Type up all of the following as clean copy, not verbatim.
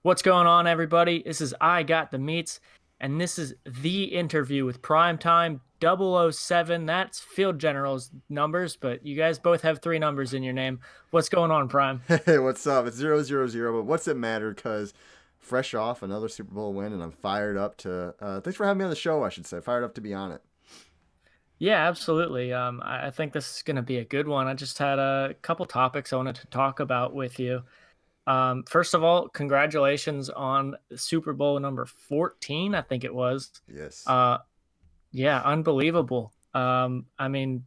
What's going on, everybody? This is I Got the Meats, and this is the interview with Primetime 007. That's Field General's numbers, but you guys both have three numbers in your name. What's going on, Prime? Hey, what's up? It's 000, but what's it matter? Because fresh off another Super Bowl win, and I'm fired up to. Thanks for having me on the show, I should say. Fired up to be on it. Yeah, absolutely. I think this is going to be a good one. I just had a couple topics I wanted to talk about with you. First of all, congratulations on Super Bowl number 14, I think it was. Yes. Uh, yeah, unbelievable. I mean,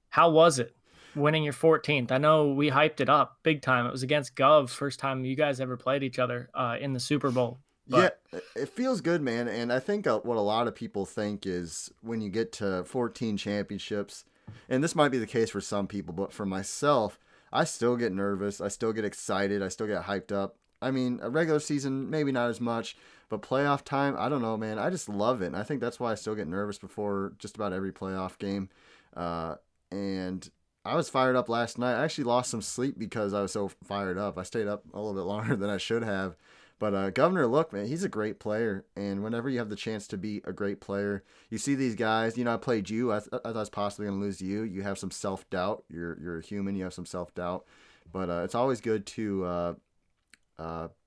how was it winning your 14th? I know we hyped it up big time. It was against Gov, first time you guys ever played each other in the Super Bowl. Yeah, But it feels good, man. And I think what a lot of people think is when you get to 14 championships, and this might be the case for some people, but for myself, I still get nervous. I still get excited. I still get hyped up. I mean, a regular season, maybe not as much, but playoff time, I don't know, man. I just love it. And I think that's why I still get nervous before just about every playoff game. Uh, and I was fired up last night. I actually lost some sleep because I was so fired up. I stayed up a little bit longer than I should have. But Governor, look, man, he's a great player. And whenever you have the chance to be a great player, you see these guys. You know, I played you. I thought I was possibly going to lose to you. You have some self doubt. You're a human. You have some self doubt. But it's always good to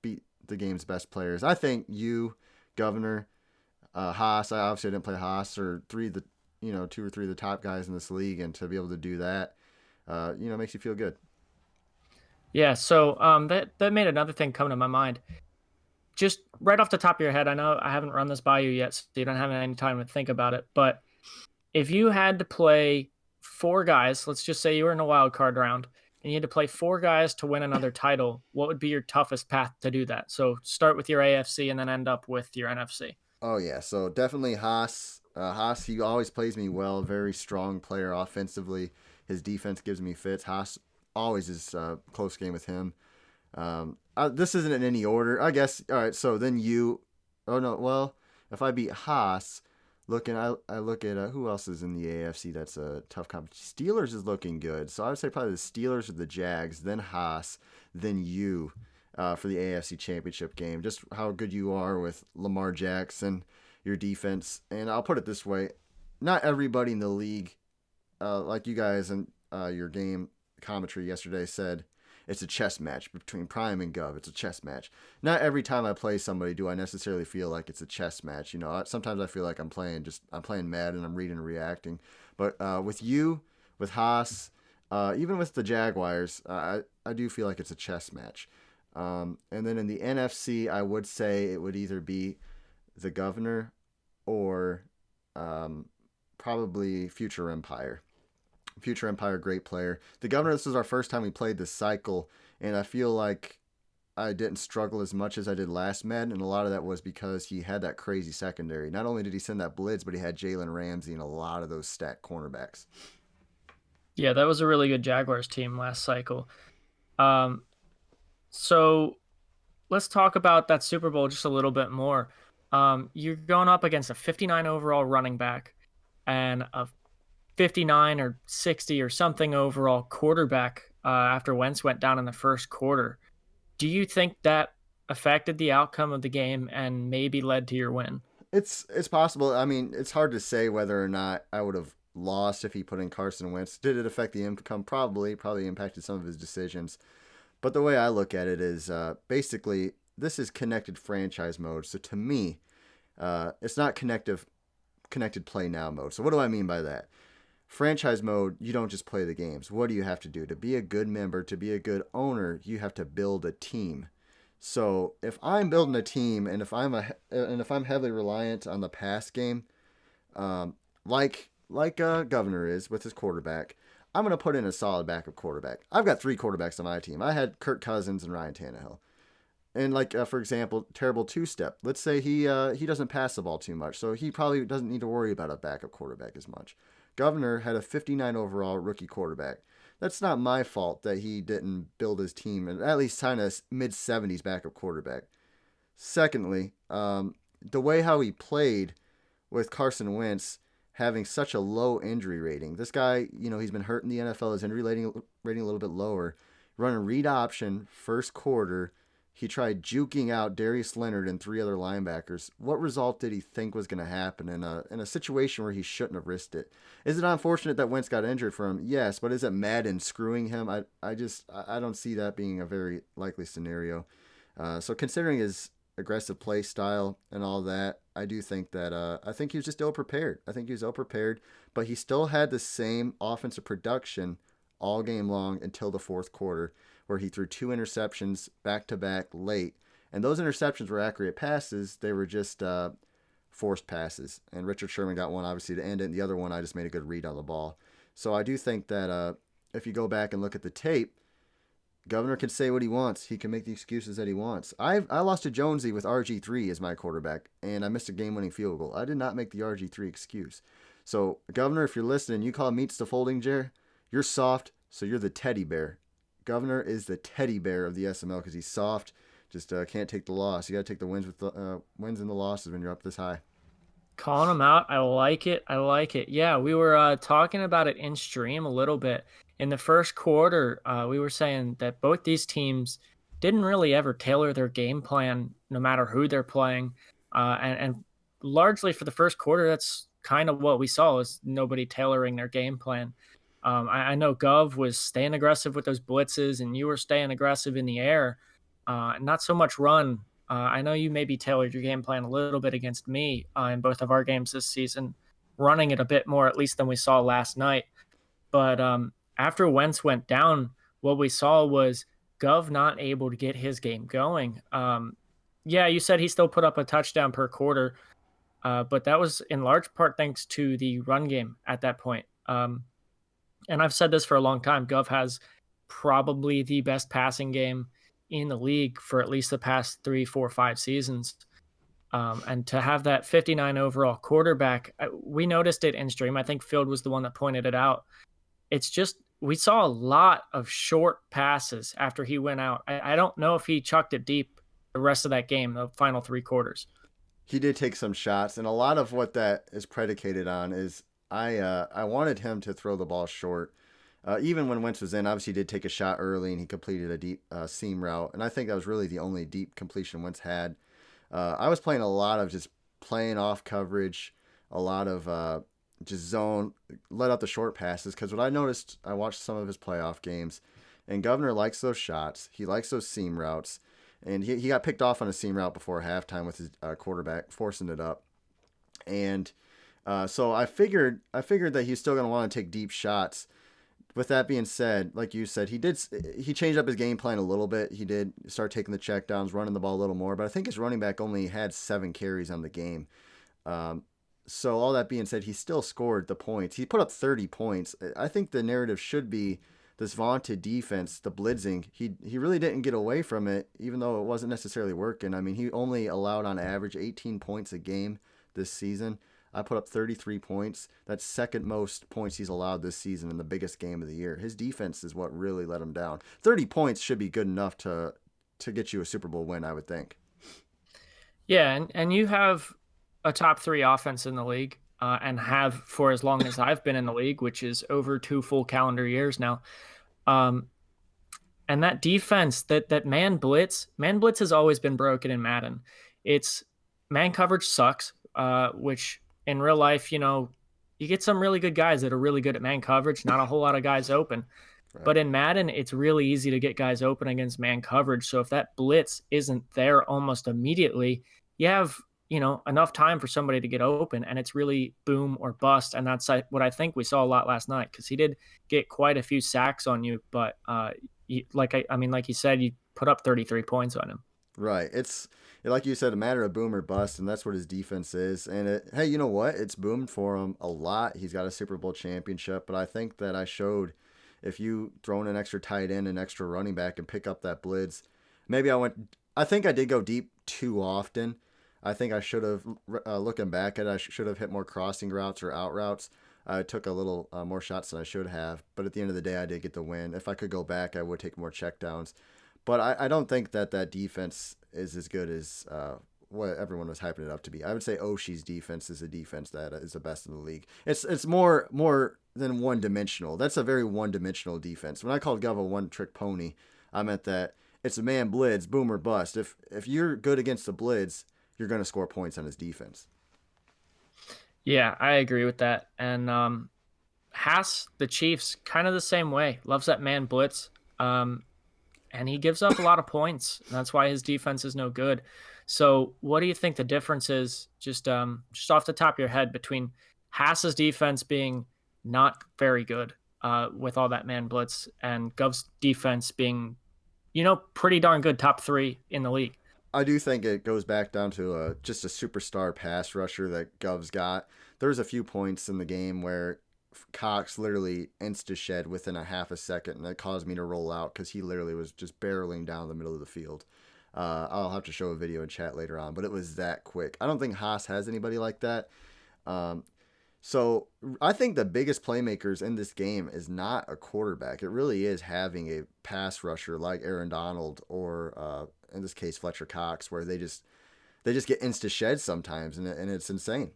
beat the game's best players. I think you, Governor, Haas. I obviously didn't play Haas or two or three of the top guys in this league, and to be able to do that, makes you feel good. yeah, so that made another thing come to my mind. Just right off the top of your head, I know I haven't run this by you yet, so you don't have any time to think about it. But if you had to play four guys, let's just say you were in a wild card round, and you had to play four guys to win another title, what would be your toughest path to do that? So start with your AFC and then end up with your NFC. Oh yeah, so definitely Haas. Haas, he always plays me well. Very strong player offensively. His defense gives me fits. Haas always is a close game with him. This isn't in any order, I guess. All right, so then you. Oh no, well, if I beat Haas, I look at who else is in the AFC that's a tough competition. Steelers is looking good, so I would say probably the Steelers or the Jags, then Haas, then you. For the AFC Championship game, just how good you are with Lamar Jackson, your defense, and I'll put it this way: not everybody in the league, like you guys in your game commentary yesterday said, it's a chess match between Prime and Gov. It's a chess match. Not every time I play somebody do I necessarily feel like it's a chess match. You know, sometimes I feel like I'm playing mad and I'm reading and reacting. But with you, with Haas, even with the Jaguars, I do feel like it's a chess match. And then in the NFC, I would say it would either be the Governor or probably Future Empire. Future Empire, great player. The Governor, this was our first time we played this cycle, and I feel like I didn't struggle as much as I did last Madden, and a lot of that was because he had that crazy secondary. Not only did he send that blitz, but he had Jalen Ramsey and a lot of those stacked cornerbacks. Yeah, that was a really good Jaguars team last cycle. Um, so let's talk about that Super Bowl just a little bit more. You're going up against a 59 overall running back and a 59 or 60 or something overall quarterback after Wentz went down in the first quarter. Do you think that affected the outcome of the game and maybe led to your win? It's possible. I mean, it's hard to say whether or not I would have lost if he put in Carson Wentz. Did it affect the income? Probably impacted some of his decisions. But the way I look at it is basically this is connected franchise mode. So to me, it's not connected play now mode. So what do I mean by that? Franchise mode, you don't just play the games. What do you have to do? To be a good member, to be a good owner, you have to build a team. So if I'm building a team and if I'm heavily reliant on the pass game, um, like Governor is with his quarterback, I'm gonna put in a solid backup quarterback. I've got three quarterbacks on my team. I had Kirk Cousins and Ryan Tannehill. And for example, terrible two step. Let's say he doesn't pass the ball too much, so he probably doesn't need to worry about a backup quarterback as much. Governor had a 59 overall rookie quarterback. That's not my fault that he didn't build his team and at least sign a mid 70s backup quarterback. Secondly, the way how he played with Carson Wentz having such a low injury rating. This guy, he's been hurt in the NFL. His injury rating a little bit lower. Running read option first quarter. He tried juking out Darius Leonard and three other linebackers. What result did he think was going to happen in a situation where he shouldn't have risked it? Is it unfortunate that Wentz got injured for him? Yes, but is it Madden screwing him? I don't see that being a very likely scenario. So considering his aggressive play style and all that, I do think that I think he was just ill prepared. I think he was ill prepared, but he still had the same offensive production all game long until the fourth quarter, where he threw two interceptions back to back late. And those interceptions were accurate passes. They were just forced passes. And Richard Sherman got one, obviously, to end it. And the other one, I just made a good read on the ball. So I do think that if you go back and look at the tape, Governor can say what he wants. He can make the excuses that he wants. I lost to Jonesy with RG3 as my quarterback, and I missed a game-winning field goal. I did not make the RG3 excuse. So, Governor, if you're listening, you call Meats the folding chair, you're soft, so you're the teddy bear. Governor is the teddy bear of the SML because he's soft, just can't take the loss. You got to take the wins with the wins and the losses when you're up this high. Calling him out. I like it. I like it. Yeah, we were talking about it in stream a little bit. In the first quarter, we were saying that both these teams didn't really ever tailor their game plan, no matter who they're playing. And largely for the first quarter, that's kind of what we saw is nobody tailoring their game plan. I know Gov was staying aggressive with those blitzes, and you were staying aggressive in the air, not so much run. I know you maybe tailored your game plan a little bit against me in both of our games this season, running it a bit more, at least than we saw last night. But after Wentz went down, what we saw was Gov not able to get his game going. Yeah, you said he still put up a touchdown per quarter, but that was in large part thanks to the run game at that point. And I've said this for a long time. Gov has probably the best passing game in the league for at least the past 3, 4, 5 seasons. And to have that 59 overall quarterback, we noticed it in stream. I think Field was the one that pointed it out. It's just we saw a lot of short passes after he went out. I don't know if he chucked it deep the rest of that game, the final 3 quarters. He did take some shots, and a lot of what that is predicated on is I wanted him to throw the ball short. Even when Wentz was in, obviously he did take a shot early and he completed a deep seam route. And I think that was really the only deep completion Wentz had. I was playing a lot of just playing off coverage, a lot of just zone, let out the short passes. Because what I noticed, I watched some of his playoff games, and Governor likes those shots. He likes those seam routes. And he got picked off on a seam route before halftime with his quarterback forcing it up. And so I figured that he's still going to want to take deep shots. With that being said, like you said, he changed up his game plan a little bit. He did start taking the checkdowns, running the ball a little more, but I think his running back only had 7 carries on the game. So all that being said, he still scored the points. He put up 30 points. I think the narrative should be this vaunted defense, the blitzing. He really didn't get away from it, even though it wasn't necessarily working. I mean, he only allowed on average 18 points a game this season. I put up 33 points. That's second most points he's allowed this season in the biggest game of the year. His defense is what really let him down. 30 points should be good enough to get you a Super Bowl win, I would think. Yeah, and you have a top 3 offense in the league, and have for as long as I've been in the league, which is over 2 full calendar years now. And that defense, that man blitz has always been broken in Madden. It's man coverage sucks, which in real life, you get some really good guys that are really good at man coverage, not a whole lot of guys open. Right. But in Madden, it's really easy to get guys open against man coverage. So if that blitz isn't there almost immediately, you have, enough time for somebody to get open, and it's really boom or bust. And that's what I think we saw a lot last night, because he did get quite a few sacks on you. But like you said, you put up 33 points on him. Right. It's like you said, a matter of boom or bust, and that's what his defense is. And hey, you know what? It's boomed for him a lot. He's got a Super Bowl championship, but I think that I showed if you throw in an extra tight end, an extra running back, and pick up that blitz, maybe I think I did go deep too often. I think I should have, looking back at it, I should have hit more crossing routes or out routes. I took a little more shots than I should have, but at the end of the day, I did get the win. If I could go back, I would take more checkdowns. But I don't think that defense is as good as what everyone was hyping it up to be. I would say Oshie's defense is a defense that is the best in the league. It's more than one-dimensional. That's a very one-dimensional defense. When I called Gov a one-trick pony, I meant that It's a man blitz, boom or bust. If you're good against the blitz, you're going to score points on his defense. Yeah, I agree with that. And Haas, the Chiefs, kind of the same way. Loves that man blitz. Um, and he gives up a lot of points. And that's why his defense is no good. So, what do you think the difference is, just off the top of your head, between Haas's defense being not very good with all that man blitz and Gov's defense being, pretty darn good, top three in the league? I do think it goes back down to just a superstar pass rusher that Gov's got. There's a few points in the game where Cox literally insta shed within a half a second, and that caused me to roll out because he literally was just barreling down the middle of the field. I'll have to show a video in chat later on, but it was that quick. I don't think Haas has anybody like that. Um, so I think the biggest playmakers in this game is not a quarterback. It really is having a pass rusher like Aaron Donald or in this case Fletcher Cox, where they just get insta shed sometimes, and it's insane.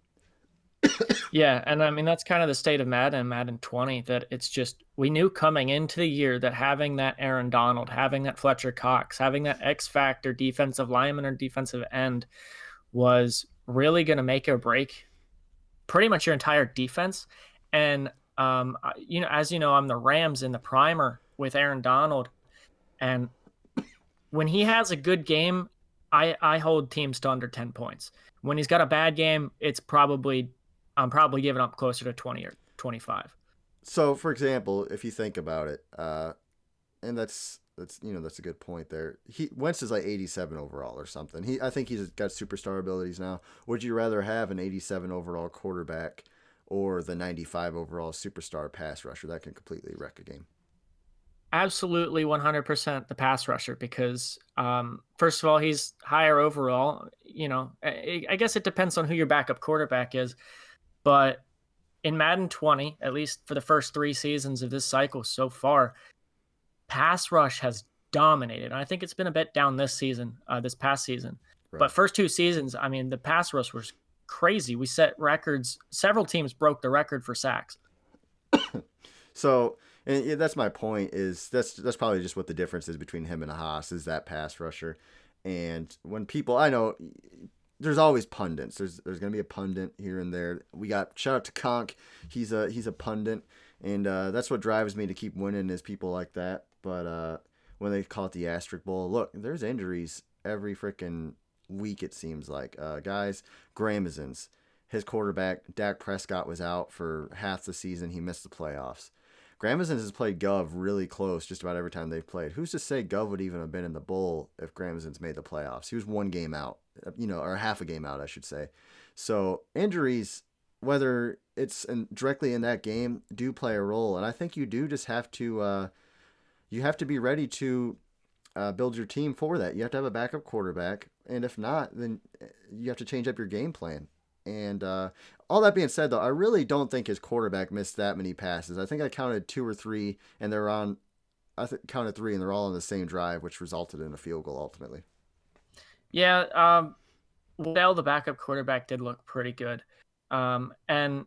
Yeah, and I mean that's kind of the state of Madden, Madden 20, that it's just we knew coming into the year that having that Aaron Donald, having that Fletcher Cox, having that X factor defensive lineman or defensive end was really going to make or break pretty much your entire defense. And as you know, I'm the Rams in the primer with Aaron Donald, and when he has a good game, I hold teams to under 10 points. When he's got a bad game, I'm probably giving up closer to 20 or 25. So, for example, if you think about it, and that's a good point there. Wentz is like 87 overall or something. I think he's got superstar abilities now. Would you rather have an 87 overall quarterback or the 95 overall superstar pass rusher that can completely wreck a game? Absolutely 100% the pass rusher because, first of all, he's higher overall. I guess it depends on who your backup quarterback is. But in Madden 20, at least for the first three seasons of this cycle so far, pass rush has dominated. And I think it's been a bit down this past season. Right. But first two seasons, I mean, the pass rush was crazy. We set records. Several teams broke the record for sacks. So, and that's my point. Is that's probably just what the difference is between him and a Haas is that pass rusher. And when people, I know there's always pundits. There's gonna be a pundit here and there. We got shout out to Conk. He's a pundit, and that's what drives me to keep winning is people like that. But when they call it the Asterisk Bowl, look, there's injuries every freaking week. It seems like guys, Gramazins, his quarterback Dak Prescott was out for half the season. He missed the playoffs. Gramazins has played Gov really close just about every time they've played. Who's to say Gov would even have been in the bowl if Gramazins made the playoffs? He was one game out, or half a game out, I should say. So injuries, whether it's directly in that game, do play a role, and I think you do just have to be ready to build your team for that. You have to have a backup quarterback, and if not, then you have to change up your game plan. And all that being said, though, I really don't think his quarterback missed that many passes. I think I counted two or three, and counted three, and they're all on the same drive, which resulted in a field goal ultimately. Yeah, Waddell, the backup quarterback, did look pretty good. And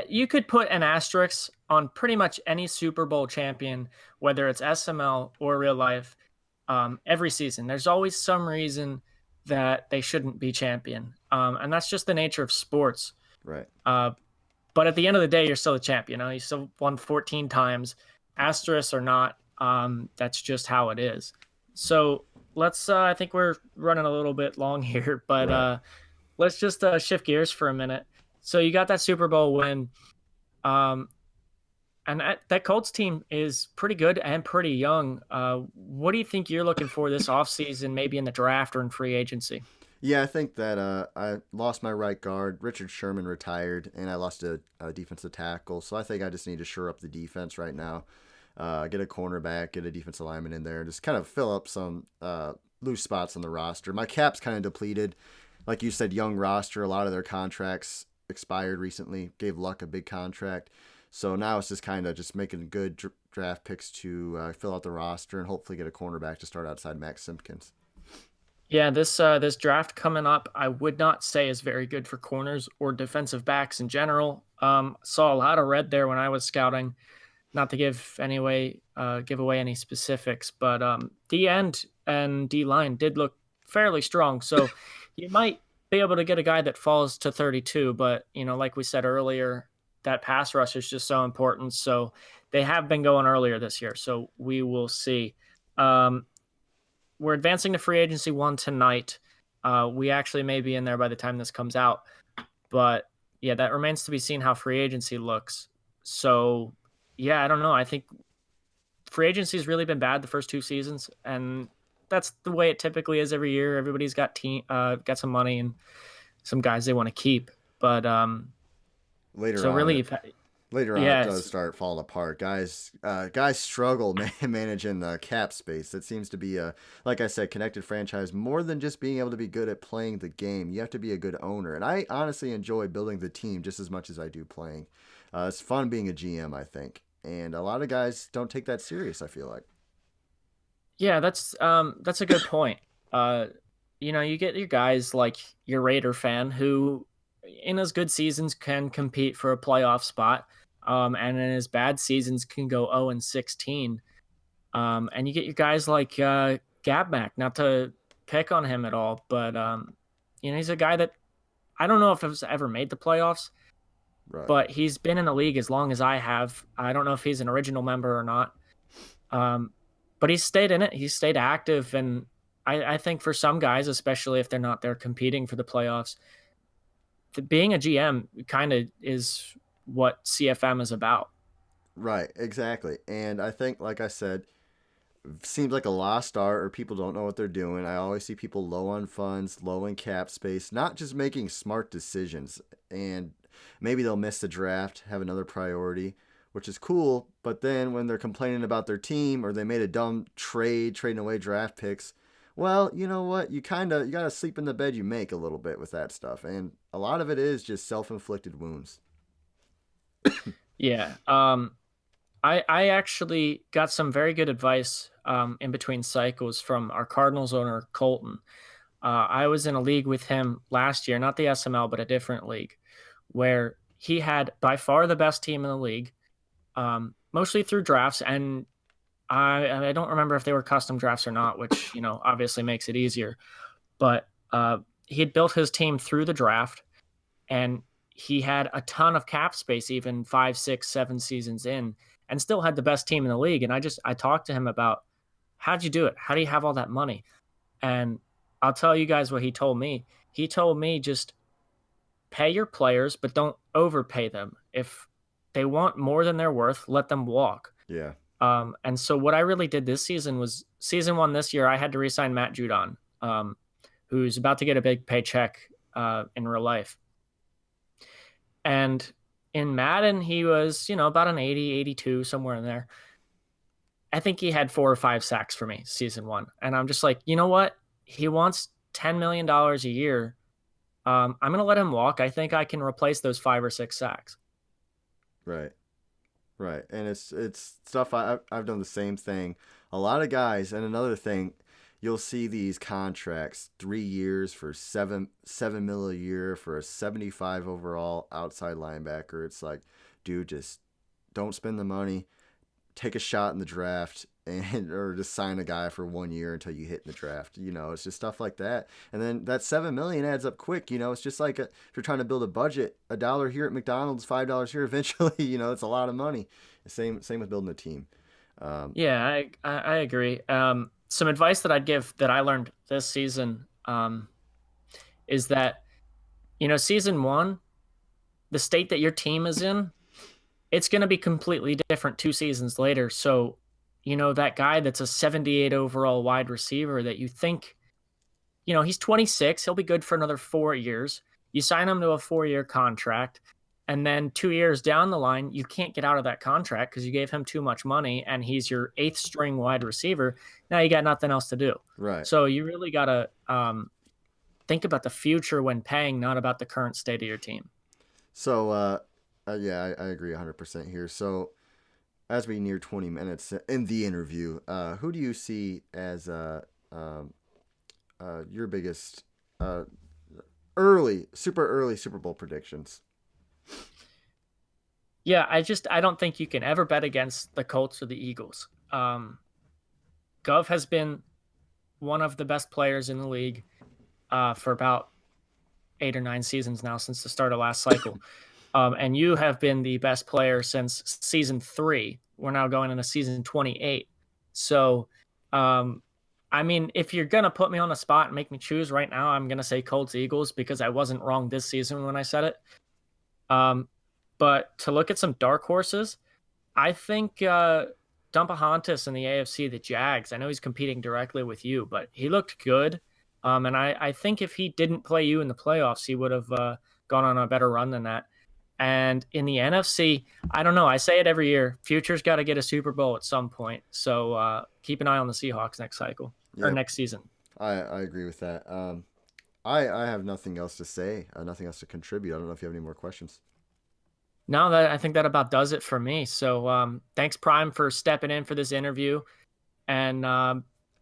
you could put an asterisk on pretty much any Super Bowl champion, whether it's SML or real life, every season. There's always some reason that they shouldn't be champion. And that's just the nature of sports. Right. But at the end of the day, you're still a champion. You still won 14 times, asterisk or not. That's just how it is. So I think we're running a little bit long here, but Right. let's just shift gears for a minute. So you got that Super Bowl win. And that Colts team is pretty good and pretty young. What do you think you're looking for this offseason, maybe in the draft or in free agency? Yeah, I think that I lost my right guard. Richard Sherman retired, and I lost a defensive tackle. So I think I just need to shore up the defense right now. Get a cornerback, get a defensive lineman in there, just kind of fill up some loose spots on the roster. My cap's kind of depleted. Like you said, young roster. A lot of their contracts expired recently. Gave Luck a big contract. So now it's just kind of just making good draft picks to fill out the roster and hopefully get a cornerback to start outside Max Simpkins. Yeah, this draft coming up, I would not say is very good for corners or defensive backs in general. Saw a lot of red there when I was scouting. not to give away any specifics, but D end and D line did look fairly strong. So you might be able to get a guy that falls to 32, but like we said earlier, that pass rush is just so important. So they have been going earlier this year. So we will see. Um, we're advancing to free agency one tonight. We actually may be in there by the time this comes out, but yeah, that remains to be seen how free agency looks. So yeah, I don't know. I think free agency has really been bad the first 2 seasons, and that's the way it typically is every year. Everybody's got some money and some guys they want to keep, but Later so on, really, it later on it does yes, start falling apart. Guys struggle managing the cap space. That seems to be a, like I said, connected franchise more than just being able to be good at playing the game. You have to be a good owner, and I honestly enjoy building the team just as much as I do playing. It's fun being a GM, I think, and a lot of guys don't take that serious, I feel like. yeah, that's a good point. Uh, you get your guys like your Raider fan who, in his good seasons, can compete for a playoff spot, and in his bad seasons can go 0-16. And you get your guys like Gabmack, not to pick on him at all, but he's a guy that I don't know if he's ever made the playoffs, Right. but he's been in the league as long as I have. I don't know if he's an original member or not, um, but he's stayed in it. He's stayed active, and I think for some guys, especially if they're not there competing for the playoffs, being a GM kind of is what CFM is about. Right, exactly. And I think, like I said, seems like a lost art or people don't know what they're doing. I always see people low on funds, low in cap space, not just making smart decisions. And maybe they'll miss the draft, have another priority, which is cool. But then when they're complaining about their team or they made a dumb trade, trading away draft picks, well, you know what? You got to sleep in the bed you make a little bit with that stuff. And a lot of it is just self-inflicted wounds. Yeah. I actually got some very good advice in between cycles from our Cardinals owner, Colton. I was in a league with him last year, not the SML, but a different league, where he had by far the best team in the league, mostly through drafts. And I don't remember if they were custom drafts or not, which, obviously makes it easier. But he had built his team through the draft, and he had a ton of cap space, even 5, 6, 7 seasons in, and still had the best team in the league. And I talked to him about, how'd you do it? How do you have all that money? And I'll tell you guys what he told me. He told me just pay your players, but don't overpay them. If they want more than they're worth, let them walk. Yeah. And so what I really did this season was season one this year, I had to re-sign Matt Judon, who's about to get a big paycheck in real life. And in Madden, he was, about an 80, 82, somewhere in there. I think he had 4 or 5 sacks for me season one. And I'm just like, you know what? He wants $10 million a year. I'm going to let him walk. I think I can replace those 5 or 6 sacks. Right. Right, and it's stuff I've done the same thing. A lot of guys, and another thing, you'll see these contracts, 3 years for seven mil a year for a 75 overall outside linebacker. It's like, dude, just don't spend the money, take a shot in the draft, and or just sign a guy for 1 year until you hit in the draft. It's just stuff like that. And then that 7 million adds up quick. It's just like if you're trying to build a budget, $1 here at McDonald's, $5 here. Eventually, it's a lot of money. Same with building a team. Yeah, I agree. Some advice that I'd give that I learned this season is that, season one, the state that your team is in, it's going to be completely different 2 seasons later. So, that guy that's a 78 overall wide receiver that you think, he's 26, he'll be good for another 4 years. You sign him to a 4-year contract, and then 2 years down the line, you can't get out of that contract because you gave him too much money, and he's your eighth string wide receiver. Now you got nothing else to do. Right. So you really got to think about the future when paying, not about the current state of your team. So, yeah, I agree 100% here. So, as we near 20 minutes in the interview, who do you see as your biggest super early Super Bowl predictions? Yeah, I don't think you can ever bet against the Colts or the Eagles. Gov has been one of the best players in the league for about 8 or 9 seasons now since the start of last cycle. And you have been the best player since season 3. We're now going into season 28. So, um, I mean, if you're gonna put me on the spot and make me choose right now, I'm gonna say Colts Eagles because I wasn't wrong this season when I said it. Um, but to look at some dark horses, I think Dumpahontas in the AFC, the Jags. I know he's competing directly with you, but he looked good. And I think if he didn't play you in the playoffs, he would have gone on a better run than that. And in the NFC, I don't know. I say it every year. Future's got to get a Super Bowl at some point. So keep an eye on the Seahawks next cycle or Yep, next season. I agree with that. I have nothing else to say, nothing else to contribute. I don't know if you have any more questions. No, that I think that about does it for me. So thanks, Prime, for stepping in for this interview. And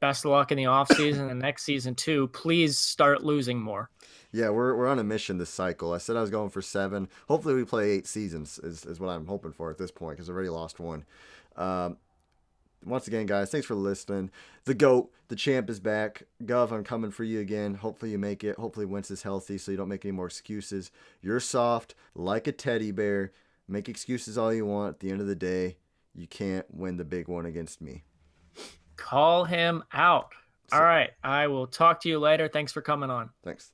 best of luck in the off season and next season too. Please start losing more. Yeah, we're on a mission this cycle. I said I was going for 7. Hopefully, we play 8 seasons. Is what I'm hoping for at this point because I already lost one. Um, Once again, guys, thanks for listening. The GOAT, the champ is back. Gov, I'm coming for you again. Hopefully you make it. Hopefully Wentz is healthy so you don't make any more excuses. You're soft like a teddy bear. Make excuses all you want. At the end of the day, you can't win the big one against me. Call him out. All So, right. I will talk to you later. Thanks for coming on. thanks.